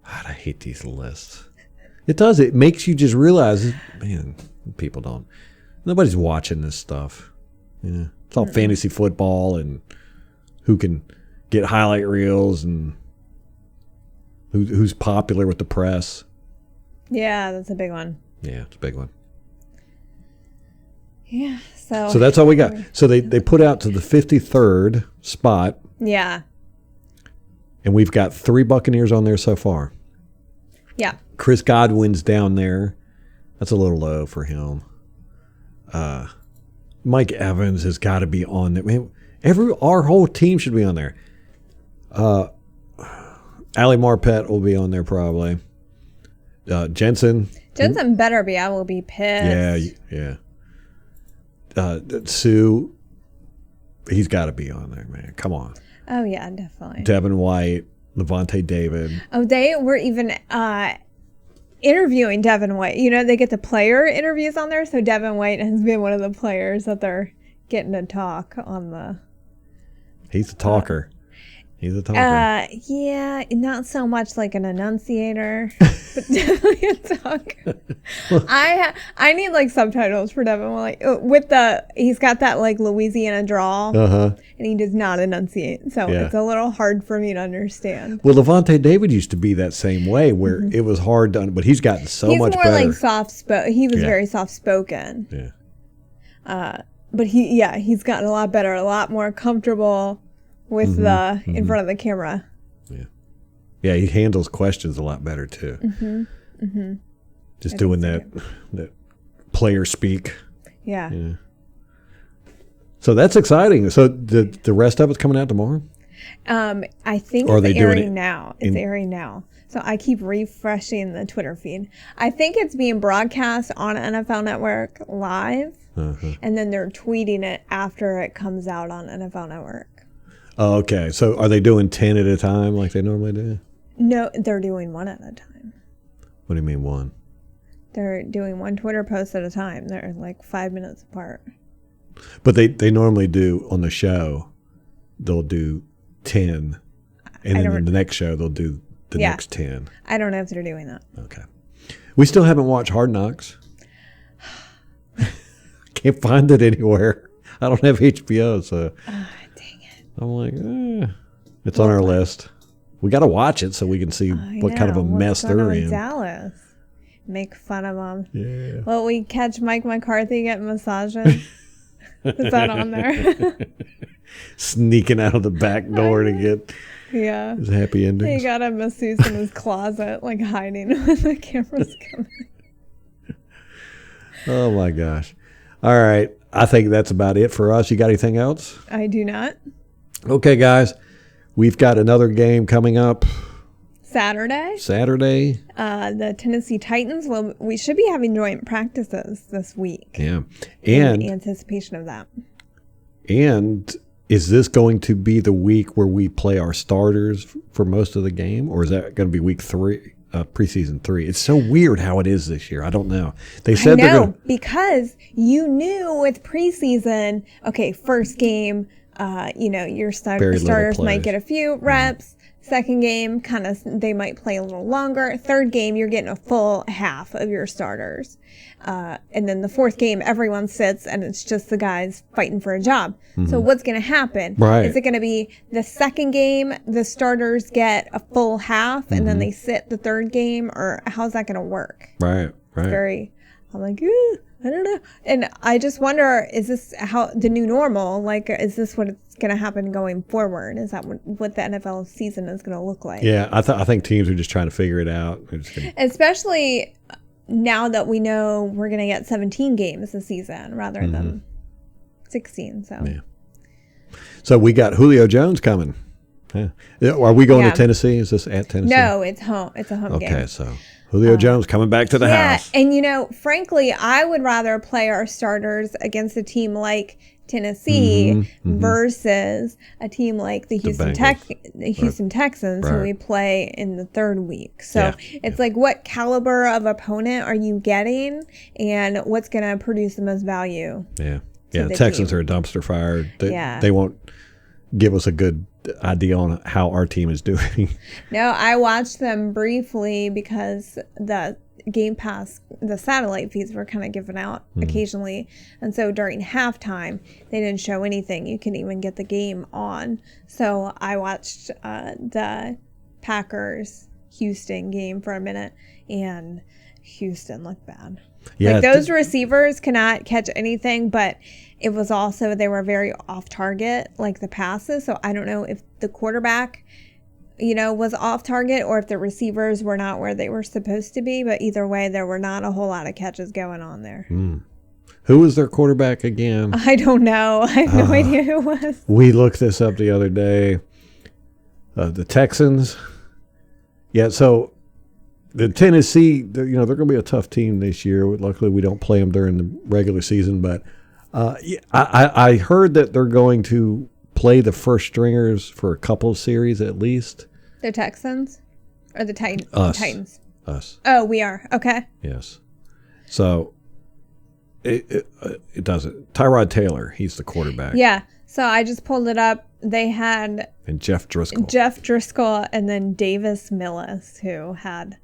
God, I hate these lists. It does. It makes you just realize, man, nobody's watching this stuff. Yeah, it's all fantasy football and who can get highlight reels and who's popular with the press. Yeah, that's a big one. Yeah, it's a big one. Yeah, so that's all we got. So they put out to the 53rd spot. Yeah. And we've got 3 Buccaneers on there so far. Yeah. Chris Godwin's down there. That's a little low for him. Mike Evans has got to be on there. Man, our whole team should be on there. Ali Marpet will be on there probably. Jensen better be. I will be pissed. Yeah. Sue, he's got to be on there, man. Come on. Oh, yeah, definitely. Devin White, Levante David. Oh, they were even interviewing Devin White. You know, they get the player interviews on there, so Devin White has been one of the players that they're getting to talk on the... He's a talker. Yeah, not so much like an enunciator, but definitely a talker. I need like subtitles for Devin White he's got that like Louisiana drawl, and he does not enunciate, so it's a little hard for me to understand. Well, Levante David used to be that same way, where it was hard to, but he's gotten much better. He's more like he was very soft spoken. Yeah. But he's gotten a lot better, a lot more comfortable with in front of the camera. Yeah, he handles questions a lot better too. Just doing that player speak. Yeah. So that's exciting. So the rest of it's coming out tomorrow? I think it's airing now. It's airing now. So I keep refreshing the Twitter feed. I think it's being broadcast on NFL Network live, and then they're tweeting it after it comes out on NFL Network. Oh, okay. So are they doing 10 at a time like they normally do? No, they're doing one at a time. What do you mean one? They're doing one Twitter post at a time. They're like 5 minutes apart. But they normally do on the show, they'll do 10. And then in the next show, they'll do the next 10. I don't know if they're doing that. Okay. We still haven't watched Hard Knocks. Can't find it anywhere. I don't have HBO, so... I'm like, it's on our list. We got to watch it so we can see what kind of a mess they're in. Dallas. Make fun of them. Yeah. Will we catch Mike McCarthy getting massages? Is that on there? Sneaking out of the back door to get his happy endings. He got a masseuse in his closet, like hiding when the cameras coming. Oh, my gosh. All right. I think that's about it for us. You got anything else? I do not. Okay, guys, we've got another game coming up. Saturday. The Tennessee Titans. Well, we should be having joint practices this week. Yeah. And in anticipation of that. And is this going to be the week where we play our starters for most of the game? Or is that going to be week 3, preseason 3? It's so weird how it is this year. I don't know. They said they're going to... because you knew with preseason, okay, first game... your starters might get a few reps. Second game, they might play a little longer. Third game, you're getting a full half of your starters. And then the fourth game, everyone sits and it's just the guys fighting for a job. So what's going to happen? Right. Is it going to be the second game, the starters get a full half and then they sit the third game? Or how's that going to work? Right. I'm like, I don't know. And I just wonder, is this how the new normal? Like, is this what it's going to happen going forward? Is that what the NFL season is going to look like? Yeah, I think teams are just trying to figure it out. Especially now that we know we're going to get 17 games this season rather than 16. So we got Julio Jones coming. Yeah. Are we going to Tennessee? Is this at Tennessee? No, it's home. It's a home game. Okay, so Julio Jones coming back to the house. And frankly, I would rather play our starters against a team like Tennessee versus a team like the Houston Texans, who we play in the third week. So it's like, what caliber of opponent are you getting, and what's going to produce the most value? Yeah, the Texans are a dumpster fire. They won't give us a good idea on how our team is doing. No, I watched them briefly because the Game Pass, the satellite feeds were kind of given out occasionally. And so during halftime, they didn't show anything. You couldn't even get the game on. So I watched the Packers-Houston game for a minute, and Houston looked bad. Yeah, like those receivers cannot catch anything, but it was also, they were very off target, like the passes. So I don't know if the quarterback, was off target or if the receivers were not where they were supposed to be. But either way, there were not a whole lot of catches going on there. Who was their quarterback again? I don't know. I have no idea who it was. We looked this up the other day. The Texans. Yeah, so the Tennessee, they're going to be a tough team this year. Luckily, we don't play them during the regular season. But I heard that they're going to play the first stringers for a couple of series at least. The Texans? Or the Titans? Titans. Us. Oh, we are. Okay. Yes. So it doesn't. Tyrod Taylor, he's the quarterback. Yeah. So I just pulled it up. They had and Jeff Driscoll, and then Davis Millis, who had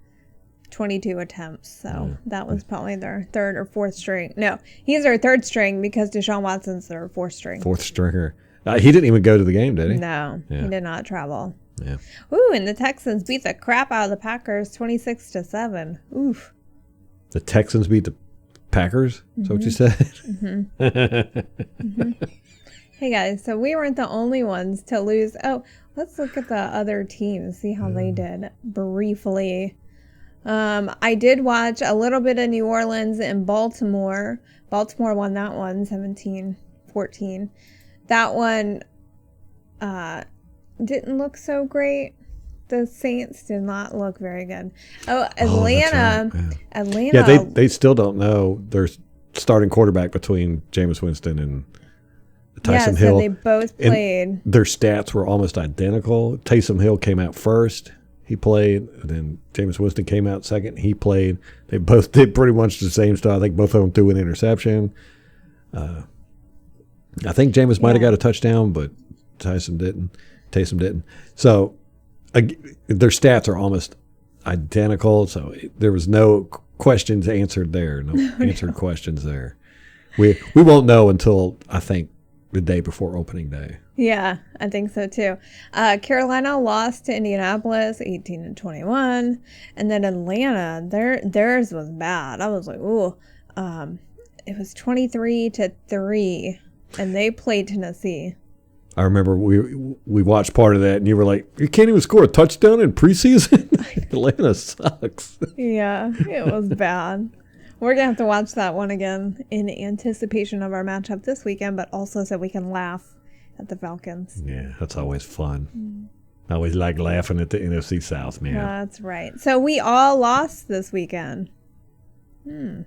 22 attempts. So that was probably their third or fourth string. No, he's their third string because Deshaun Watson's their fourth string. Fourth stringer. He didn't even go to the game, did he? No, he did not travel. Yeah. Ooh, and the Texans beat the crap out of the Packers 26-7. Oof. The Texans beat the Packers? Is that what you said? Hey guys, so we weren't the only ones to lose. Oh, let's look at the other teams, see how they did briefly. I did watch a little bit of New Orleans and Baltimore. Baltimore won that one 17-14. That one didn't look so great. The Saints did not look very good. Oh, Atlanta. Oh, right. Atlanta. Yeah, they still don't know their starting quarterback between Jameis Winston and Taysom Hill. So they both played. And their stats were almost identical. Taysom Hill came out first. He played. And then Jameis Winston came out second. He played. They both did pretty much the same stuff. I think both of them threw an interception. I think Jameis might have got a touchdown, but Taysom didn't. So their stats are almost identical. So there was no questions answered there. No answered questions there. We won't know until, I think, the day before opening day. Yeah, I think so too. Carolina lost to Indianapolis 18-21, and then Atlanta, theirs was bad. I was like, ooh, it was 23-3, and they played Tennessee. I remember we watched part of that, and you were like, you can't even score a touchdown in preseason? Atlanta sucks. Yeah, it was bad. We're going to have to watch that one again in anticipation of our matchup this weekend, but also so we can laugh at the Falcons. Yeah, that's always fun. I always like laughing at the NFC South, man. That's right. So we all lost this weekend. I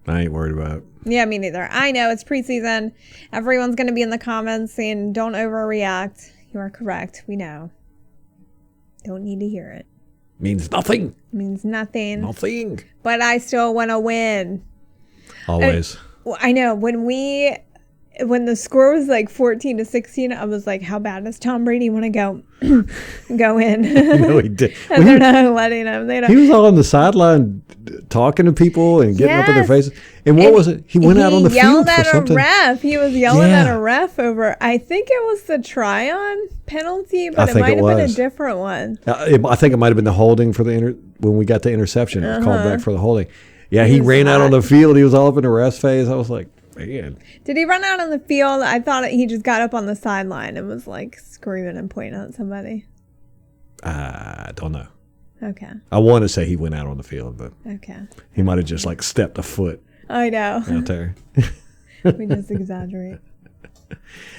ain't worried about it. Yeah, me neither. I know it's preseason. Everyone's going to be in the comments saying, don't overreact. You are correct. We know. Don't need to hear it. Means nothing. Means nothing. Nothing. But I still want to win. Always. I know. When the score was like 14-16, I was like, how bad does Tom Brady want to go in? No, he did. And they're not letting him. He was on the sideline talking to people and getting up in their faces. And what was it? He went out on the field for something. He was yelling at a ref over, I think it was the try-on penalty, but it might have been a different one. I think it might have been the holding for when we got the interception. It was called back for the holding. Yeah, he ran out on the field. He was all up in the ref's face. I was like, man. Did he run out on the field? I thought he just got up on the sideline and was like screaming and pointing at somebody. I don't know. Okay. I want to say he went out on the field, but he might have just like stepped a foot. I know. Out there. We just exaggerate.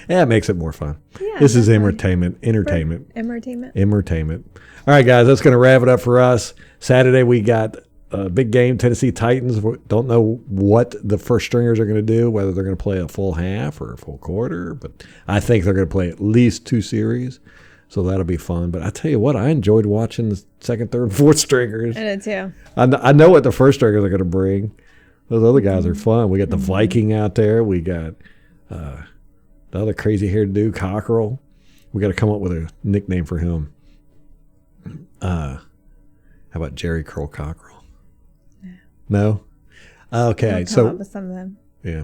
Yeah, it makes it more fun. Yeah, this is entertainment. Entertainment. All right, guys, that's going to wrap it up for us. Saturday, we got a big game, Tennessee Titans. We don't know what the first stringers are going to do, whether they're going to play a full half or a full quarter, but I think they're going to play at least 2 series, so that'll be fun. But I tell you what, I enjoyed watching the second, third, fourth stringers. I did too. I know what the first stringers are going to bring. Those other guys are fun. We got the Viking out there. We got The other crazy haired dude, Cockrell. We got to come up with a nickname for him. How about Jerry Curl Cockrell? No? Okay, We'll come so up with some of them. yeah.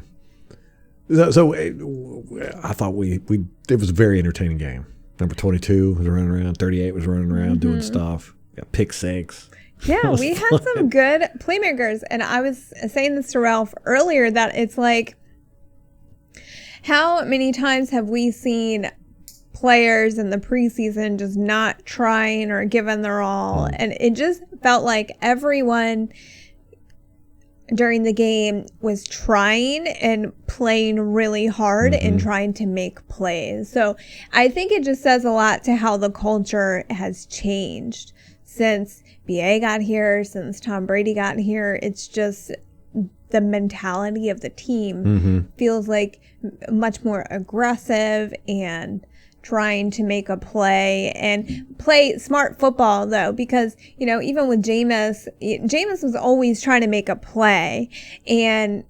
So I thought it was a very entertaining game. Number 22 was running around, 38 was running around doing stuff. Got pick six. Yeah, we had some good playmakers, and I was saying this to Ralph earlier that it's like, how many times have we seen players in the preseason just not trying or giving their all? And it just felt like everyone during the game was trying and playing really hard and trying to make plays. So I think it just says a lot to how the culture has changed since BA got here, since Tom Brady got here. It's just the mentality of the team feels like much more aggressive and trying to make a play and play smart football, though, because, you know, even with Jameis was always trying to make a play, and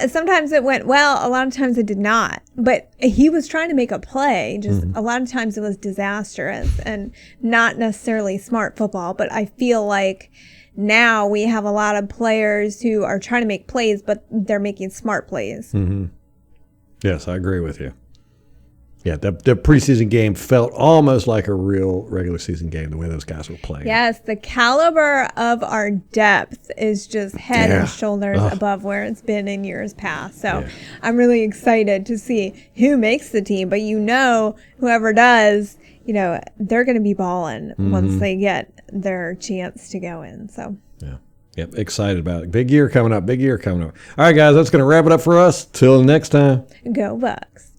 sometimes it went well, a lot of times it did not, but he was trying to make a play. Just a lot of times it was disastrous and not necessarily smart football. But I feel like now we have a lot of players who are trying to make plays, but they're making smart plays. Yes, I agree with you. Yeah, the preseason game felt almost like a real regular season game, the way those guys were playing. Yes, the caliber of our depth is just head and shoulders above where it's been in years past. So I'm really excited to see who makes the team. But, you know, whoever does, you know, they're going to be balling once they get their chance to go in. So yeah. Yep, excited about it. Big year coming up. All right, guys, that's going to wrap it up for us. Till next time. go Bucs.